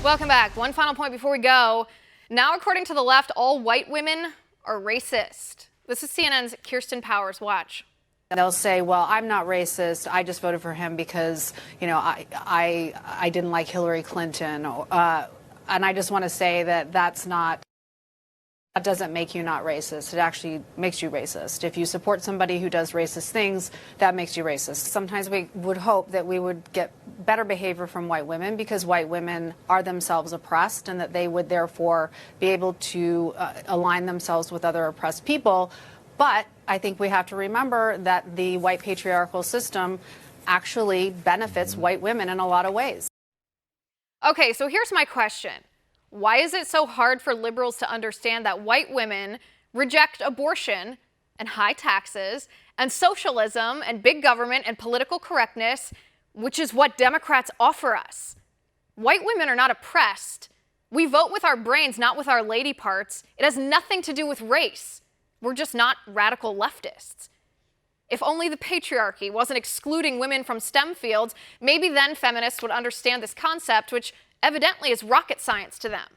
Welcome back. One final point before we go. Now, according to the left, all white women are racist. This is CNN's Kirsten Powers. Watch. They'll say, well, I'm not racist. I just voted for him because, I didn't like Hillary Clinton. And I just want to say that that doesn't make you not racist. It actually makes you racist. If you support somebody who does racist things, that makes you racist. Sometimes we would hope that we would get better behavior from white women because white women are themselves oppressed and that they would therefore be able to align themselves with other oppressed people. But I think we have to remember that the white patriarchal system actually benefits white women in a lot of ways. Okay, so here's my question. Why is it so hard for liberals to understand that white women reject abortion and high taxes and socialism and big government and political correctness, which is what Democrats offer us? White women are not oppressed. We vote with our brains, not with our lady parts. It has nothing to do with race. We're just not radical leftists. If only the patriarchy wasn't excluding women from STEM fields, maybe then feminists would understand this concept, which evidently is rocket science to them.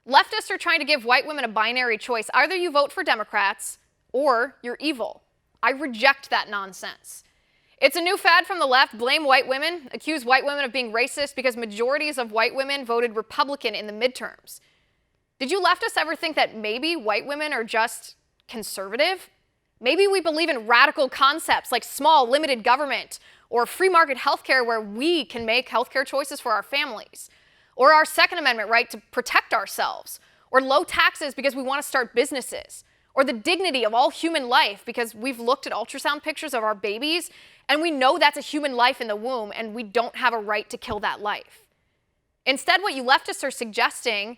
Leftists are trying to give white women a binary choice. Either you vote for Democrats or you're evil. I reject that nonsense. It's a new fad from the left. Blame white women, accuse white women of being racist because majorities of white women voted Republican in the midterms. Did you leftists ever think that maybe white women are just conservative? Maybe we believe in radical concepts like small, limited government or free market healthcare where we can make healthcare choices for our families, or our Second Amendment right to protect ourselves, or low taxes because we want to start businesses, or the dignity of all human life because we've looked at ultrasound pictures of our babies and we know that's a human life in the womb and we don't have a right to kill that life. Instead, what you leftists are suggesting,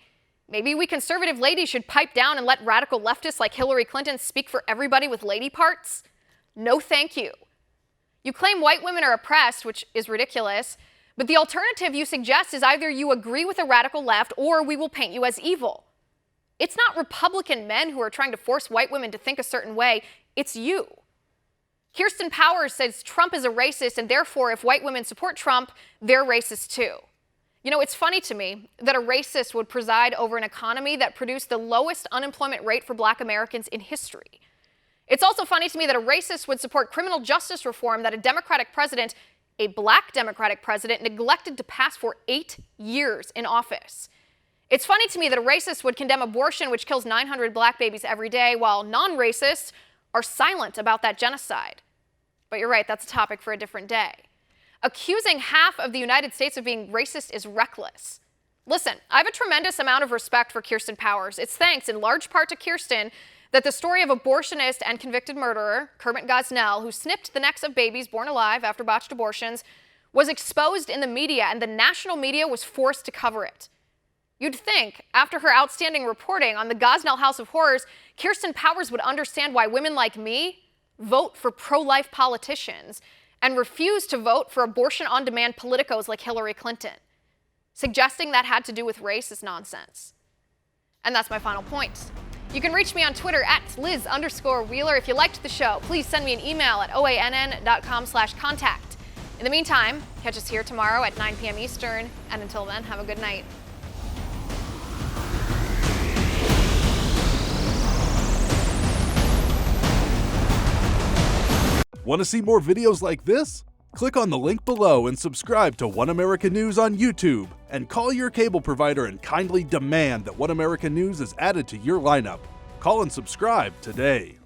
maybe we conservative ladies should pipe down and let radical leftists like Hillary Clinton speak for everybody with lady parts? No, thank you. You claim white women are oppressed, which is ridiculous, but the alternative you suggest is either you agree with the radical left or we will paint you as evil. It's not Republican men who are trying to force white women to think a certain way, it's you. Kirsten Powers says Trump is a racist and therefore if white women support Trump, they're racist too. You know, it's funny to me that a racist would preside over an economy that produced the lowest unemployment rate for Black Americans in history. It's also funny to me that a racist would support criminal justice reform that a Democratic president, a Black Democratic president, neglected to pass for 8 years in office. It's funny to me that a racist would condemn abortion, which kills 900 Black babies every day, while non-racists are silent about that genocide. But you're right, that's a topic for a different day. Accusing half of the United States of being racist is reckless. Listen, I have a tremendous amount of respect for Kirsten Powers. It's thanks in large part to Kirsten that the story of abortionist and convicted murderer Kermit Gosnell, who snipped the necks of babies born alive after botched abortions, was exposed in the media and the national media was forced to cover it. You'd think, after her outstanding reporting on the Gosnell House of Horrors, Kirsten Powers would understand why women like me vote for pro-life politicians and refuse to vote for abortion-on-demand politicos like Hillary Clinton. Suggesting that had to do with race is nonsense. And that's my final point. You can reach me on Twitter at Liz_Wheeler. If you liked the show, please send me an email at oann.com/contact. In the meantime, catch us here tomorrow at 9 p.m. Eastern. And until then, have a good night. Want to see more videos like this? Click on the link below and subscribe to One America News on YouTube, and call your cable provider and kindly demand that One America News is added to your lineup. Call and subscribe today.